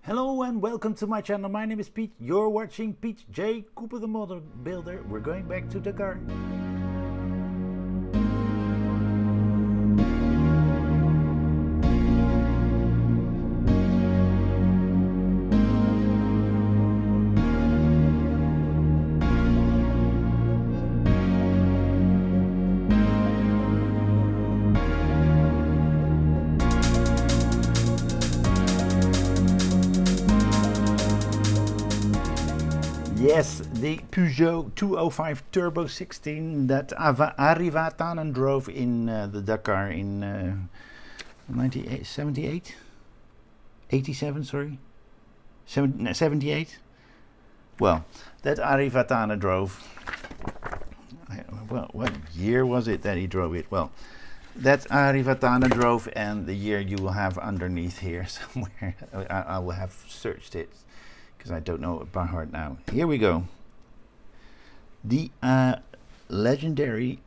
Hello and welcome to my channel. My name is Pete. You're watching Pete J. Cooper the Model Builder. We're going back to Dakar. Yes, the Peugeot 205 Turbo 16 that Arie Vatanen drove in the Dakar in 1978? 87, sorry? 78? Well, that Arie Vatanen drove. Well, what year was it that he drove it? Well, that Arie Vatanen drove, and the year you will have underneath here somewhere. I will have searched it, because I don't know it by heart now. Here we go. The legendary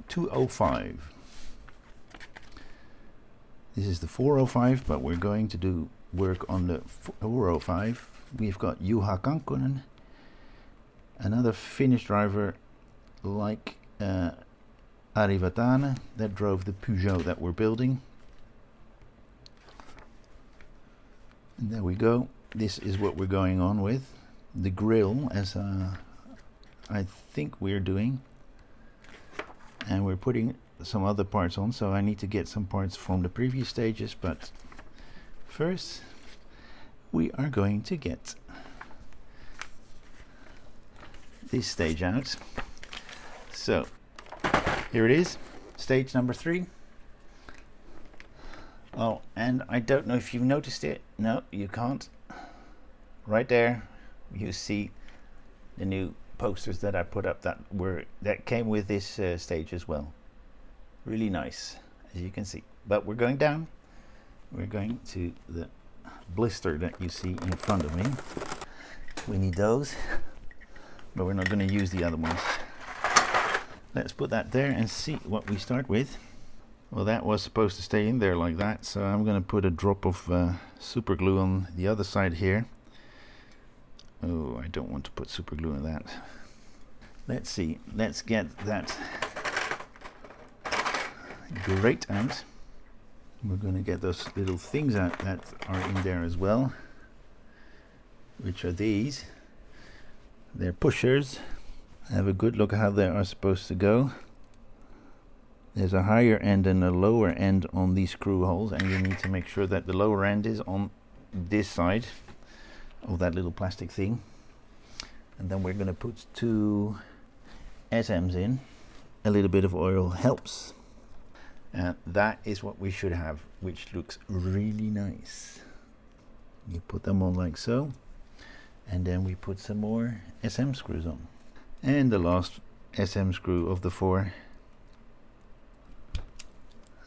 205. This is the 405, but we're going to do work on the 405. We've got Juha Kankkonen, another Finnish driver like Arie Vatanen that drove the Peugeot that we're building. And there we go. This is what we're going on with. The grill, as I think we're doing. And we're putting some other parts on, so I need to get some parts from the previous stages, but first we are going to get this stage out. So here it is, stage number 3. Oh, and I don't know if you've noticed it. No, you can't. Right there you see the new posters that I put up that came with this stage as well. Really nice, as you can see. But we're going down. We're going to the blister that you see in front of me. We need those, but we're not going to use the other ones. Let's put that there and see what we start with. Well, that was supposed to stay in there like that, so I'm going to put a drop of super glue on the other side here. Oh, I don't want to put super glue on that. Let's see, let's get that grate out. We're going to get those little things out that are in there as well, which are these. They're pushers. Have a good look how they are supposed to go. There's a higher end and a lower end on these screw holes, and you need to make sure that the lower end is on this side of that little plastic thing. And then we're going to put 2 SMs in. A little bit of oil helps, and that is what we should have, which looks really nice. You put them on like so, and then we put some more SM screws on, and the last SM screw of the 4.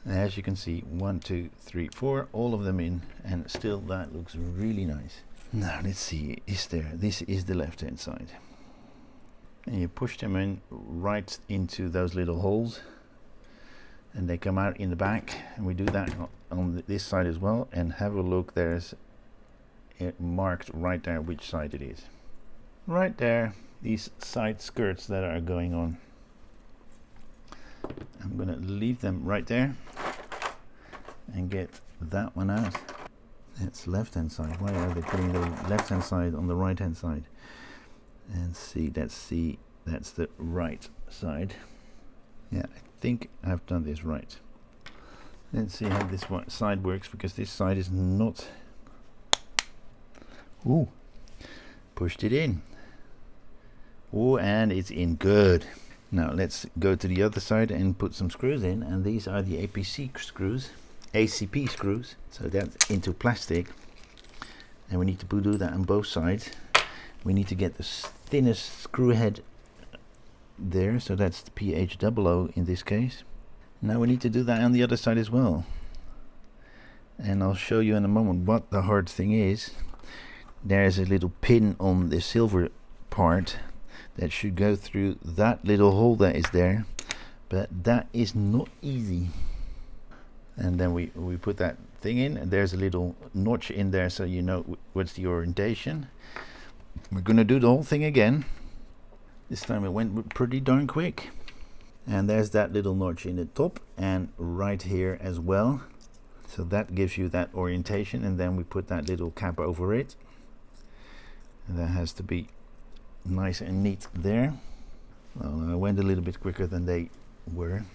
As you can see, 1, 2, 3, 4, all of them in, and still that looks really nice. Now let's see, this is the left hand side, and you push them in right into those little holes, and they come out in the back, and we do that on this side as well. And have a look, there's it marked right there which side it is. Right there, these side skirts that are going on. I'm gonna leave them right there and get that one out. That's left hand side. Why are they putting the left hand side on the right hand side? And see, that's the right side. Yeah, I think I've done this right. Let's see how this side works, because this side is not. Ooh, pushed it in. Oh, and it's in good. Now let's go to the other side and put some screws in, and these are the APC screws, ACP screws. So that's into plastic, and we need to do that on both sides. We need to get the thinnest screw head there, so that's the PH00 in this case. Now we need to do that on the other side as well, and I'll show you in a moment what the hard thing is. There's a little pin on the silver part that should go through that little hole that is there, but that is not easy. And then we put that thing in, and there's a little notch in there so you know what's the orientation. We're going to do the whole thing again. This time it went pretty darn quick. And there's that little notch in the top and right here as well. So that gives you that orientation, and then we put that little cap over it. And that has to be nice and neat there. Well, I went a little bit quicker than they were.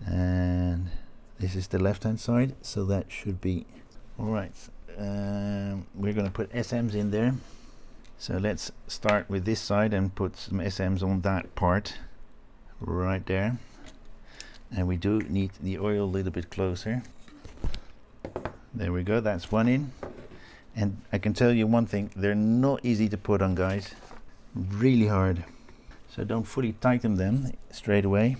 And this is the left hand side, so that should be alright. We're going to put SMs in there. So let's start with this side and put some SMs on that part right there. And we do need the oil a little bit closer. There we go, that's one in. And I can tell you one thing, they're not easy to put on, guys. Really hard. So don't fully tighten them straight away.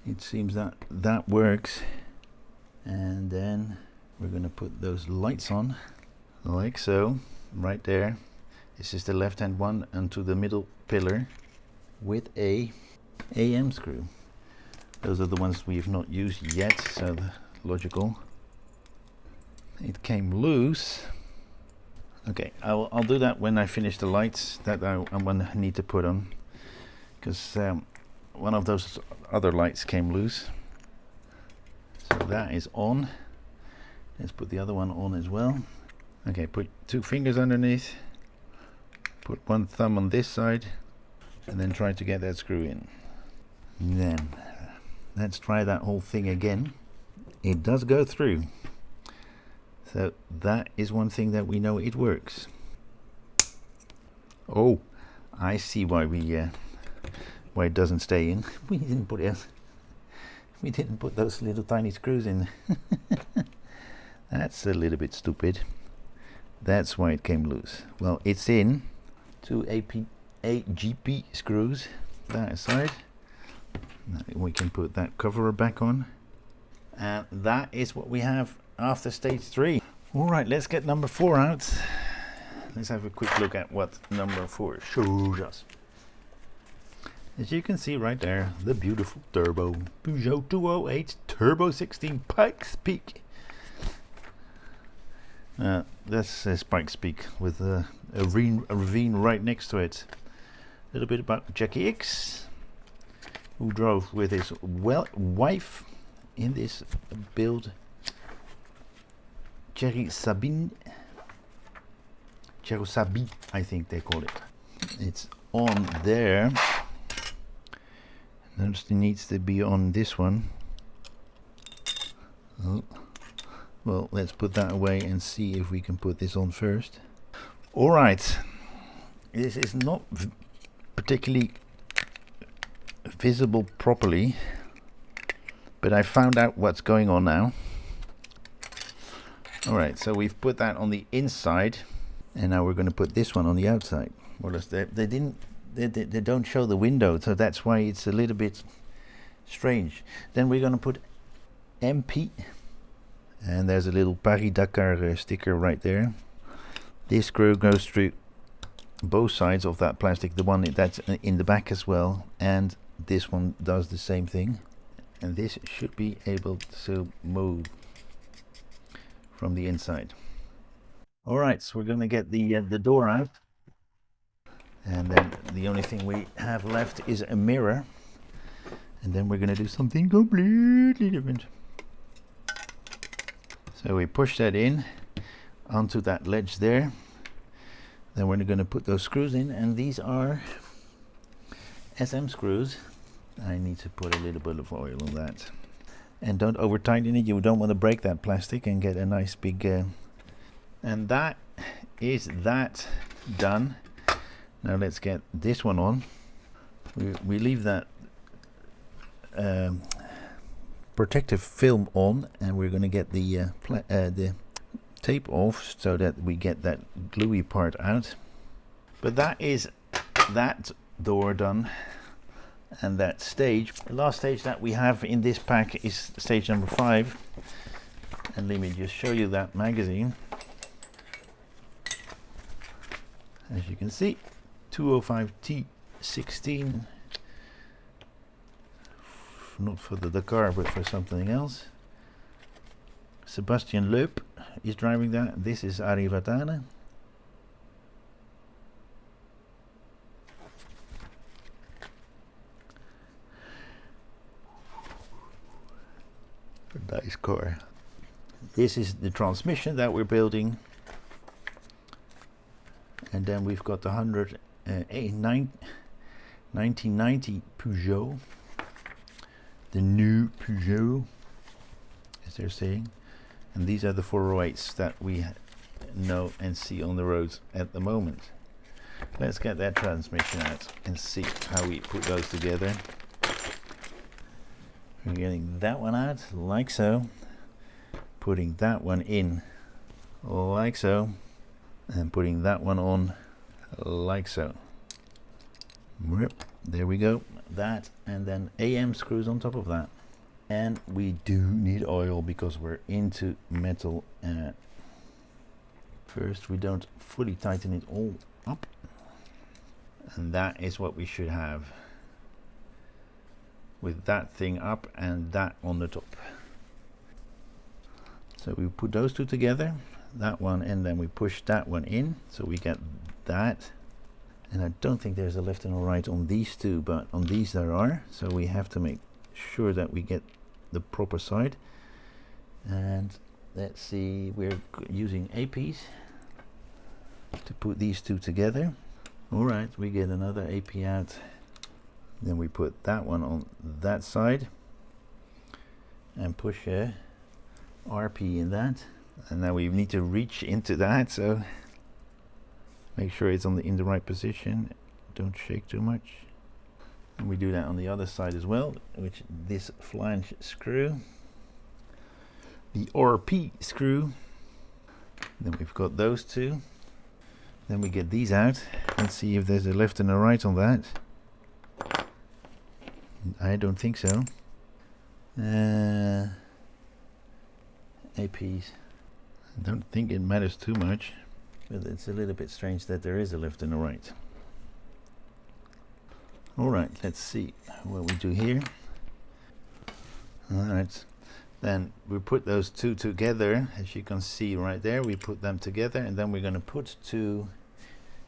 It seems that that works. And then we're going to put those lights on like so, right there. This is the left hand one onto the middle pillar with a AM screw. Those are the ones we've not used yet, so logical. It came loose. Okay, I'll do that when I finish the lights that I'm going to need to put on, because one of those other lights came loose. So that is on. Let's put the other one on as well. Okay, put 2 fingers underneath. Put 1 thumb on this side, and then try to get that screw in. And then let's try that whole thing again. It does go through. So that is one thing that we know it works. Oh, I see why why it doesn't stay in. We didn't put those little tiny screws in. That's a little bit stupid. That's why it came loose. Well, it's in 2 AGP screws that aside. Now we can put that cover back on, and that is what we have after stage 3. Alright, let's get number 4 out. Let's have a quick look at what number 4 shows us. As you can see right there, the beautiful turbo Peugeot 208 Turbo 16 Pikes Peak. That's a Pikes Peak with a ravine right next to it. A little bit about Jackie X, who drove with his wife in this build, Cherry Sabine, I think they call it. It's on there. Notice it needs to be on this one. Oh. Well, let's put that away and see if we can put this on first. Alright, this is not particularly visible properly, but I found out what's going on now. Alright, so we've put that on the inside, and now we're going to put this one on the outside. Well, they don't show the window, so that's why it's a little bit strange. Then we're going to put MP, and there's a little Paris-Dakar sticker right there. This screw goes through both sides of that plastic, the one that's in the back as well, and this one does the same thing. And this should be able to move from the inside. Alright, so we're going to get the door out, and then the only thing we have left is a mirror, and then we're going to do something completely different. So we push that in onto that ledge there. Then we're going to put those screws in, and these are SM screws. I need to put a little bit of oil on that. And don't over tighten it, you don't want to break that plastic and get a nice big and that is that done. Now let's get this one on. We leave that protective film on, and we're going to get the tape off so that we get that gluey part out. But that is that door done, and that stage. The last stage that we have in this pack is stage number 5, and let me just show you that magazine. As you can see, 205T16, not for the Dakar but for something else. Sebastian Loeb is driving that. This is Ari Vatanen. A nice car. This is the transmission that we're building. And then we've got the 1990 Peugeot. The new Peugeot, as they're saying. And these are the 408s that we know and see on the roads at the moment. Let's get that transmission out and see how we put those together. We're getting that one out like so, putting that one in like so, and putting that one on like so. Yep, there we go. That, and then AM screws on top of that. And we do need oil because we're into metal. First, we don't fully tighten it all up, and that is what we should have, with that thing up and that on the top. So we put those two together, that one, and then we push that one in, so we get that. And I don't think there's a left and a right on these two, but on these there are, so we have to make sure that we get the proper side. And let's see, we're using APs to put these two together. Alright, we get another AP out, then we put that one on that side and push a RP in that, and now we need to reach into that, so make sure it's in the right position, don't shake too much. And we do that on the other side as well, which this flange screw, the RP screw. Then we've got those two. Then we get these out and see if there's a left and a right on that. I don't think so. APs. I don't think it matters too much, but it's a little bit strange that there is a left and a right. Alright, let's see what we do here. Alright, then we put those two together, as you can see right there. We put them together, and then we're going to put two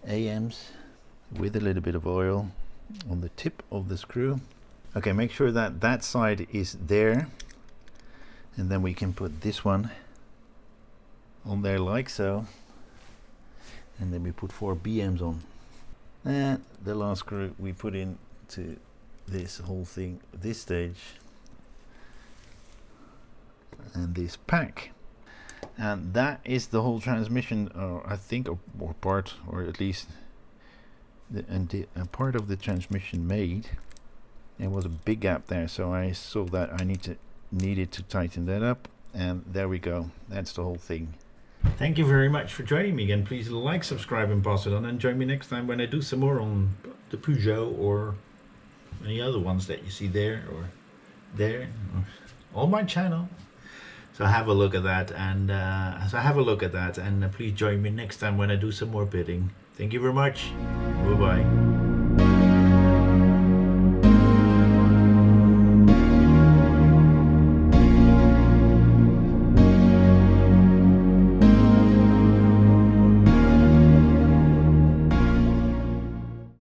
AMs with a little bit of oil on the tip of the screw. Okay, make sure that that side is there, and then we can put this one on there like so, and then we put 4 BMs on. And the last screw we put into this whole thing, this stage, and this pack, and that is the whole transmission, I think, or part, or at least a part of the transmission made. There was a big gap there, so I saw that I needed to tighten that up, and there we go. That's the whole thing. Thank you very much for joining me again. Please like, subscribe, and pass it on, and join me next time when I do some more on the Peugeot or any other ones that you see there or there on my channel. So have a look at that, and please join me next time when I do some more bidding. Thank you very much. Bye bye.